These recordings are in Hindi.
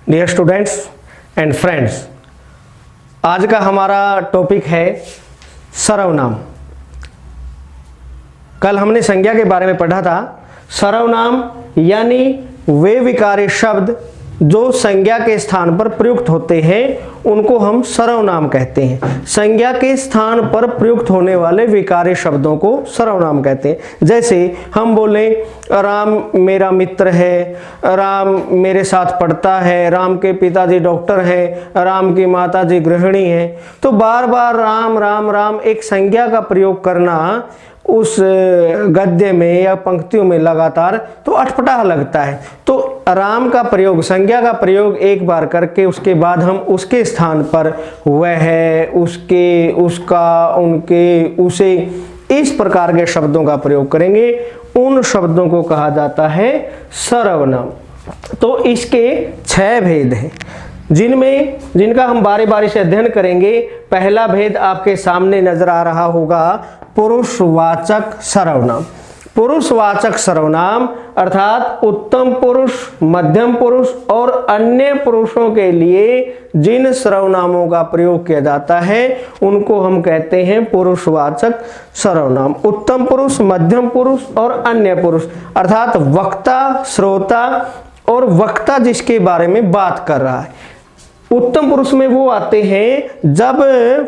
डियर स्टूडेंट्स एंड फ्रेंड्स, आज का हमारा टॉपिक है सर्वनाम। कल हमने संज्ञा के बारे में पढ़ा था। सर्वनाम यानी वे विकार्य शब्द जो संज्ञा के स्थान पर प्रयुक्त होते हैं उनको हम सर्वनाम कहते हैं। संज्ञा के स्थान पर प्रयुक्त होने वाले विकार्य शब्दों को सर्वनाम कहते हैं। जैसे हम बोले राम मेरा मित्र है, राम मेरे साथ पढ़ता है, राम के पिताजी डॉक्टर हैं, राम की माताजी गृहिणी हैं। तो बार बार राम राम राम एक संज्ञा का प्रयोग करना उस गद्य में या पंक्तियों में लगातार तो अटपटा लगता है। तो राम का प्रयोग, संज्ञा का प्रयोग एक बार करके उसके बाद हम उसके स्थान पर वह, उसके, उसका, उनके, उसे, इस प्रकार के शब्दों का प्रयोग करेंगे। उन शब्दों को कहा जाता है सर्वनाम। तो इसके 6 भेद हैं जिनका हम बारी बारी से अध्ययन करेंगे। पहला भेद आपके सामने नजर आ रहा होगा, पुरुषवाचक सर्वनाम। पुरुषवाचक सर्वनाम अर्थात उत्तम पुरुष, मध्यम पुरुष और अन्य पुरुषों के लिए जिन सर्वनामों का प्रयोग किया जाता है उनको हम कहते हैं पुरुषवाचक सर्वनाम। उत्तम पुरुष, मध्यम पुरुष और अन्य पुरुष अर्थात वक्ता, श्रोता और वक्ता जिसके बारे में बात कर रहा है। उत्तम पुरुष में वो आते हैं जब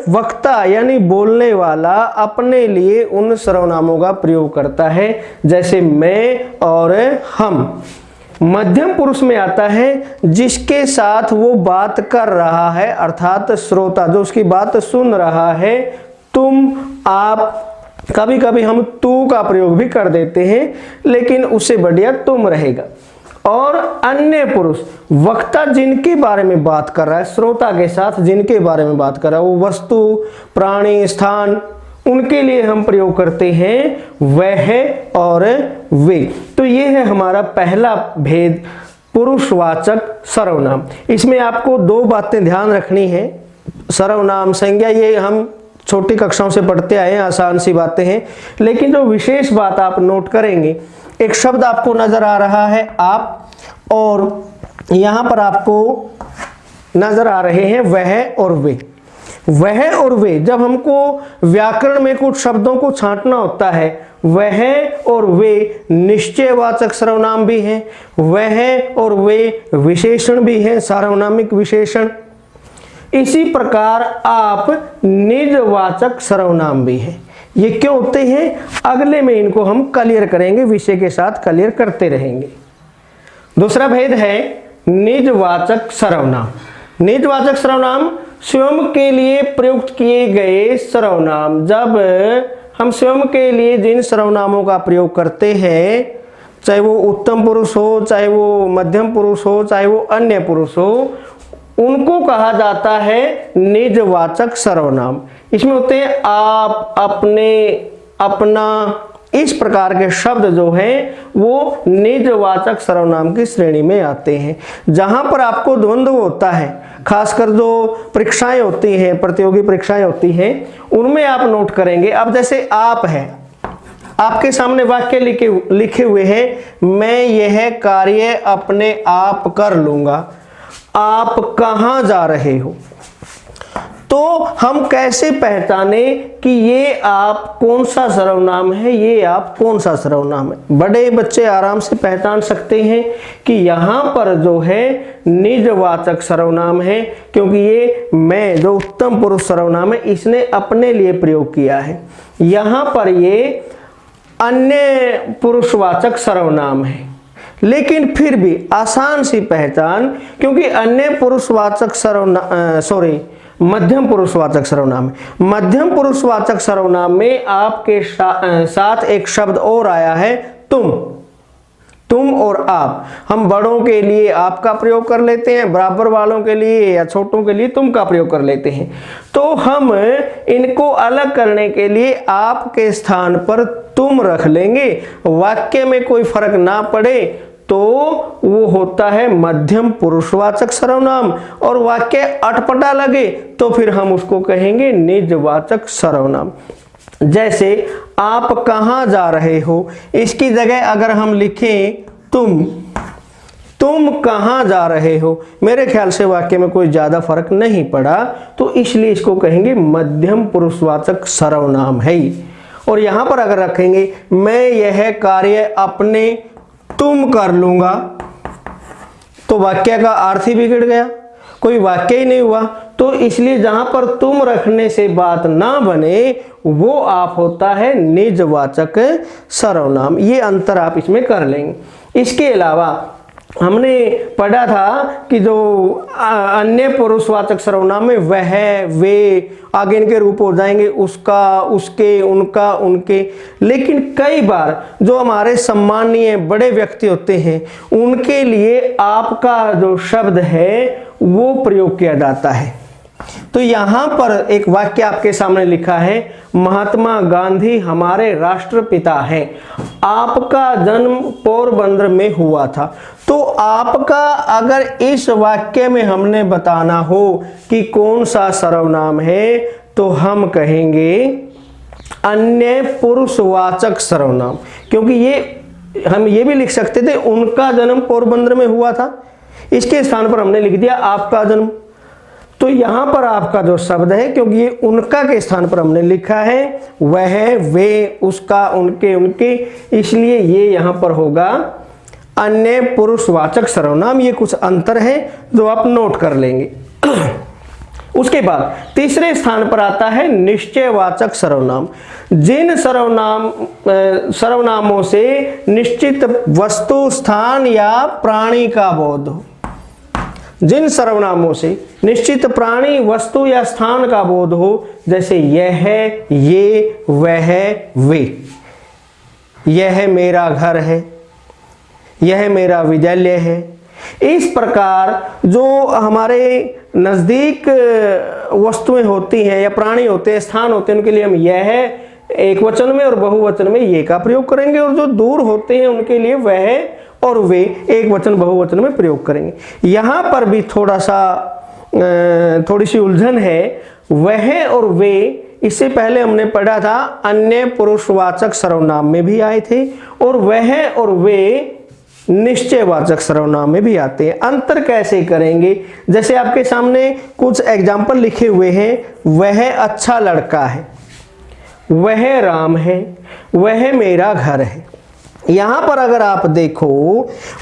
वक्ता यानी बोलने वाला अपने लिए उन सर्वनामों का प्रयोग करता है, जैसे मैं और हम। मध्यम पुरुष में आता है जिसके साथ वो बात कर रहा है अर्थात श्रोता जो उसकी बात सुन रहा है। तुम, आप, कभी कभी हम तू का प्रयोग भी कर देते हैं लेकिन उससे बढ़िया तुम रहेगा। और अन्य पुरुष वक्ता जिनके बारे में बात कर रहा है, श्रोता के साथ जिनके बारे में बात कर रहा है, वो वस्तु, प्राणी, स्थान, उनके लिए हम प्रयोग करते हैं वह और वे। तो ये है हमारा पहला भेद, पुरुषवाचक सर्वनाम। इसमें आपको 2 बातें ध्यान रखनी है। सर्वनाम, संज्ञा ये हम छोटी कक्षाओं से पढ़ते आए हैं, आसान सी बातें हैं। लेकिन जो विशेष बात आप नोट करेंगे, एक शब्द आपको नजर आ रहा है आप, और यहां पर आपको नजर आ रहे हैं वह और वे। वह और वे, जब हमको व्याकरण में कुछ शब्दों को छांटना होता है, वह और वे निश्चयवाचक सर्वनाम भी हैं, वह और वे विशेषण भी हैं, सार्वनामिक विशेषण। इसी प्रकार आप निजवाचक सर्वनाम भी हैं। ये क्यों होते हैं अगले में इनको हम क्लियर करेंगे, विषय के साथ क्लियर करते रहेंगे। दूसरा भेद है निजवाचक सर्वनाम। निजवाचक सर्वनाम स्वयं के लिए प्रयुक्त किए गए सर्वनाम। जब हम स्वयं के लिए जिन सर्वनामों का प्रयोग करते हैं, चाहे वो उत्तम पुरुष हो, चाहे वो मध्यम पुरुष हो, चाहे वो अन्य पुरुष हो, उनको कहा जाता है निजवाचक सर्वनाम। इसमें होते हैं आप, अपने, अपना, इस प्रकार के शब्द जो हैं वो निजवाचक सर्वनाम की श्रेणी में आते हैं। जहां पर आपको द्वंद्व होता है, खासकर जो परीक्षाएं होती हैं, प्रतियोगी परीक्षाएं होती हैं, उनमें आप नोट करेंगे। अब जैसे आप है, आपके सामने वाक्य लिखे हुए हैं, मैं यह कार्य अपने आप कर लूंगा। आप कहां जा रहे हो? तो हम कैसे पहचाने कि ये आप कौन सा सर्वनाम है, ये आप कौन सा सर्वनाम है? बड़े बच्चे आराम से पहचान सकते हैं कि यहाँ पर जो है निजवाचक सर्वनाम है, क्योंकि ये मैं जो उत्तम पुरुष सर्वनाम है इसने अपने लिए प्रयोग किया है। यहाँ पर ये अन्य पुरुषवाचक सर्वनाम है। लेकिन फिर भी आसान सी पहचान, क्योंकि अन्य पुरुषवाचक सर्वनाम मध्यम पुरुषवाचक सर्वनाम है। मध्यम पुरुषवाचक सर्वनाम में आपके साथ एक शब्द और आया है तुम और आप। हम बड़ों के लिए आपका प्रयोग कर लेते हैं, बराबर वालों के लिए या छोटों के लिए तुम का प्रयोग कर लेते हैं। तो हम इनको अलग करने के लिए आपके स्थान पर तुम रख लेंगे। वाक्य में कोई फर्क ना पड़े तो वो होता है मध्यम पुरुषवाचक सर्वनाम, और वाक्य अटपटा लगे तो फिर हम उसको कहेंगे निजवाचक सर्वनाम। जैसे आप कहां जा रहे हो, इसकी जगह अगर हम लिखें तुम, तुम कहाँ जा रहे हो। मेरे ख्याल से वाक्य में कोई ज़्यादा फर्क नहीं पड़ा, तो इसलिए इसको कहेंगे मध्यम पुरुषवाचक सर्वनाम है। और यहाँ पर अगर रखेंगे मैं यह कार्य अपने तुम कर लूँगा, तो वाक्य का अर्थ ही बिगड़ गया, कोई वाक्य ही नहीं हुआ। तो इसलिए जहां पर तुम रखने से बात ना बने वो आप होता है निजवाचक सर्वनाम। ये अंतर आप इसमें कर लेंगे। इसके अलावा हमने पढ़ा था कि जो अन्य पुरुषवाचक सर्वनाम में वह, वे आगे इनके रूप हो जाएंगे, उसका, उसके, उनका, उनके। लेकिन कई बार जो हमारे सम्मानीय बड़े व्यक्ति होते हैं उनके लिए आपका जो शब्द है वो प्रयोग किया जाता है। तो यहां पर एक वाक्य आपके सामने लिखा है, महात्मा गांधी हमारे राष्ट्रपिता हैं, आपका जन्म पोरबंदर में हुआ था। तो आपका अगर इस वाक्य में हमने बताना हो कि कौन सा सर्वनाम है, तो हम कहेंगे अन्य पुरुषवाचक सर्वनाम, क्योंकि ये हम ये भी लिख सकते थे उनका जन्म पोरबंदर में हुआ था, इसके स्थान पर हमने लिख दिया आपका जन्म। तो यहां पर आपका जो शब्द है, क्योंकि ये उनका के स्थान पर हमने लिखा है वह, वे, उसका, उनके, उनके, इसलिए ये यहां पर होगा अन्य पुरुषवाचक सर्वनाम। ये कुछ अंतर है जो आप नोट कर लेंगे। उसके बाद तीसरे स्थान पर आता है निश्चयवाचक सर्वनाम। जिन सर्वनामों से निश्चित वस्तु, स्थान या प्राणी का बोध हो, जिन सर्वनामों से निश्चित प्राणी, वस्तु या स्थान का बोध हो, जैसे यह, ये, वह, वे। यह मेरा घर है, यह मेरा विद्यालय है। इस प्रकार जो हमारे नजदीक वस्तुएं होती हैं या प्राणी होते हैं, स्थान होते हैं, उनके लिए हम यह एक वचन में और बहुवचन में ये का प्रयोग करेंगे, और जो दूर होते हैं उनके लिए वह और वे एक वचन बहुवचन में प्रयोग करेंगे। यहां पर भी थोड़ी सी उलझन है। वह और वे, इससे पहले हमने पढ़ा था अन्य पुरुषवाचक सर्वनाम में भी आए थे, और वह और वे निश्चयवाचक सर्वनाम में भी आते हैं। अंतर कैसे करेंगे, जैसे आपके सामने कुछ एग्जाम्पल लिखे हुए हैं। वह अच्छा लड़का है, वह राम है, वह मेरा घर है। यहां पर अगर आप देखो,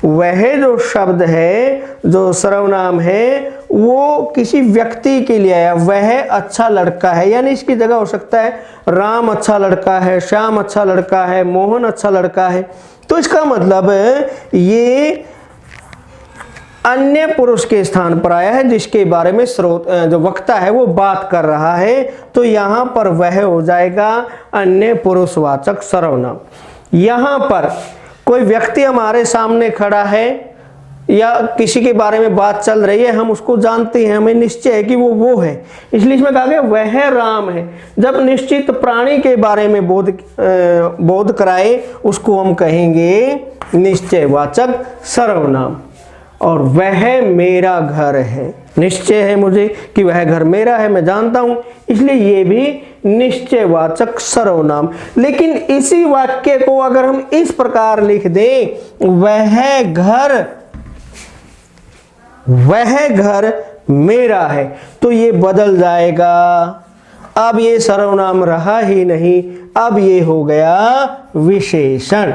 वह जो शब्द है, जो सर्वनाम है, वो किसी व्यक्ति के लिए आया। वह अच्छा लड़का है, यानी इसकी जगह हो सकता है राम अच्छा लड़का है, श्याम अच्छा लड़का है, मोहन अच्छा लड़का है। तो इसका मतलब ये अन्य पुरुष के स्थान पर आया है, जिसके बारे में जो वक्ता है वो बात कर रहा है। तो यहां पर वह हो जाएगा अन्य पुरुषवाचक सर्वनाम। यहां पर कोई व्यक्ति हमारे सामने खड़ा है या किसी के बारे में बात चल रही है, हम उसको जानते हैं, हमें निश्चय है कि वो है, इसलिए इसमें कहा गया वह राम है। जब निश्चित प्राणी के बारे में बोध कराए, उसको हम कहेंगे निश्चयवाचक सर्वनाम। और वह मेरा घर है, निश्चय है मुझे कि वह घर मेरा है, मैं जानता हूं, इसलिए ये भी निश्चयवाचक सर्वनाम। लेकिन इसी वाक्य को अगर हम इस प्रकार लिख दें, वह घर मेरा है, तो ये बदल जाएगा। अब ये सर्वनाम रहा ही नहीं, अब ये हो गया विशेषण।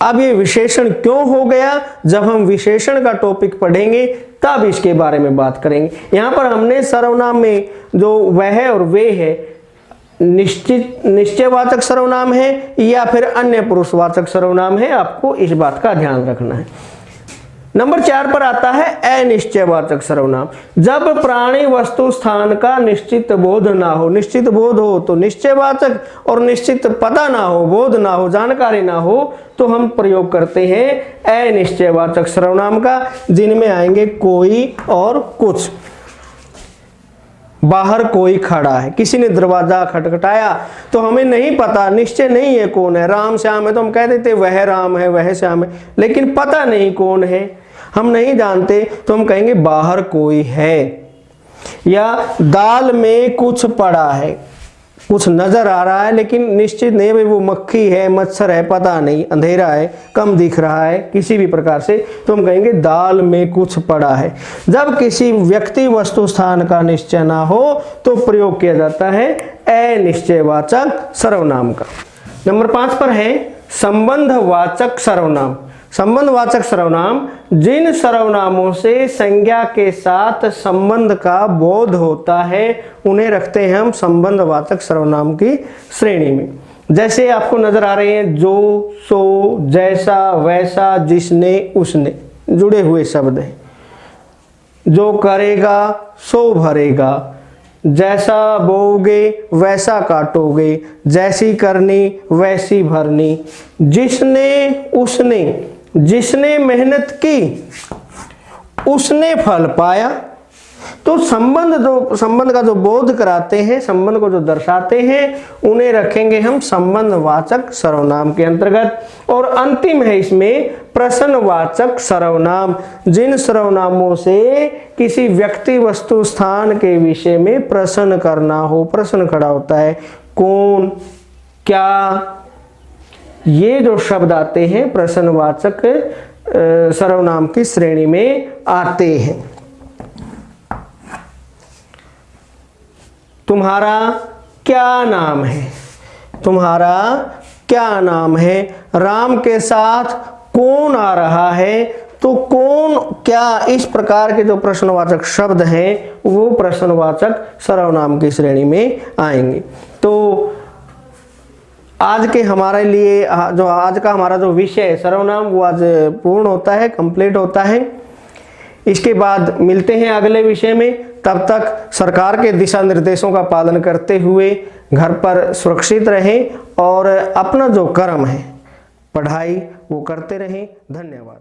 अब ये विशेषण क्यों हो गया, जब हम विशेषण का टॉपिक पढ़ेंगे तब इसके बारे में बात करेंगे। यहां पर हमने सर्वनाम में जो वह और वे है, निश्चयवाचक सर्वनाम है या फिर अन्य पुरुषवाचक सर्वनाम है, आपको इस बात का ध्यान रखना है। नंबर 4 पर आता है अनिश्चयवाचक सर्वनाम। जब प्राणी, वस्तु, स्थान का निश्चित बोध ना हो। निश्चित बोध हो तो निश्चयवाचक, और निश्चित पता ना हो, बोध ना हो, जानकारी ना हो, तो हम प्रयोग करते हैं अनिश्चयवाचक सर्वनाम का, जिनमें आएंगे कोई और कुछ। बाहर कोई खड़ा है, किसी ने दरवाजा खटखटाया, तो हमें नहीं पता, निश्चय नहीं है कौन है। राम श्याम है तो हम कह देते वह राम है, वह श्याम है, लेकिन पता नहीं कौन है, हम नहीं जानते, तो हम कहेंगे बाहर कोई है। या दाल में कुछ पड़ा है, कुछ नजर आ रहा है लेकिन निश्चित नहीं भाई वो मक्खी है, मच्छर है, पता नहीं, अंधेरा है, कम दिख रहा है किसी भी प्रकार से, तो हम कहेंगे दाल में कुछ पड़ा है। जब किसी व्यक्ति वस्तु स्थान का निश्चय ना हो तो प्रयोग किया जाता है अनिश्चयवाचक सर्वनाम का। नंबर 5 पर है संबंधवाचक सर्वनाम। संबंधवाचक सर्वनाम जिन सर्वनामों से संज्ञा के साथ संबंध का बोध होता है उन्हें रखते हैं हम संबंधवाचक सर्वनाम की श्रेणी में। जैसे आपको नजर आ रहे हैं जो, सो, जैसा, वैसा, जिसने, उसने, जुड़े हुए शब्द हैं। जो करेगा सो भरेगा, जैसा बोओगे वैसा काटोगे, जैसी करनी वैसी भरनी, जिसने, उसने, जिसने मेहनत की उसने फल पाया। तो संबंध का जो बोध कराते हैं, संबंध को जो दर्शाते हैं उन्हें रखेंगे हम संबंधवाचक सर्वनाम के अंतर्गत। और अंतिम है इसमें प्रश्नवाचक सर्वनाम, जिन सर्वनामों से किसी व्यक्ति वस्तु स्थान के विषय में प्रश्न करना हो, प्रश्न खड़ा होता है, कौन, क्या, ये जो शब्द आते हैं प्रश्नवाचक सर्वनाम की श्रेणी में आते हैं। तुम्हारा क्या नाम है, तुम्हारा क्या नाम है। राम के साथ कौन आ रहा है, तो कौन, क्या, इस प्रकार के जो प्रश्नवाचक शब्द हैं वो प्रश्नवाचक सर्वनाम की श्रेणी में आएंगे। तो आज के हमारे लिए जो आज का हमारा जो विषय है सर्वनाम वो आज पूर्ण होता है, कंप्लीट होता है। इसके बाद मिलते हैं अगले विषय में। तब तक सरकार के दिशा निर्देशों का पालन करते हुए घर पर सुरक्षित रहें और अपना जो कर्म है पढ़ाई वो करते रहें। धन्यवाद।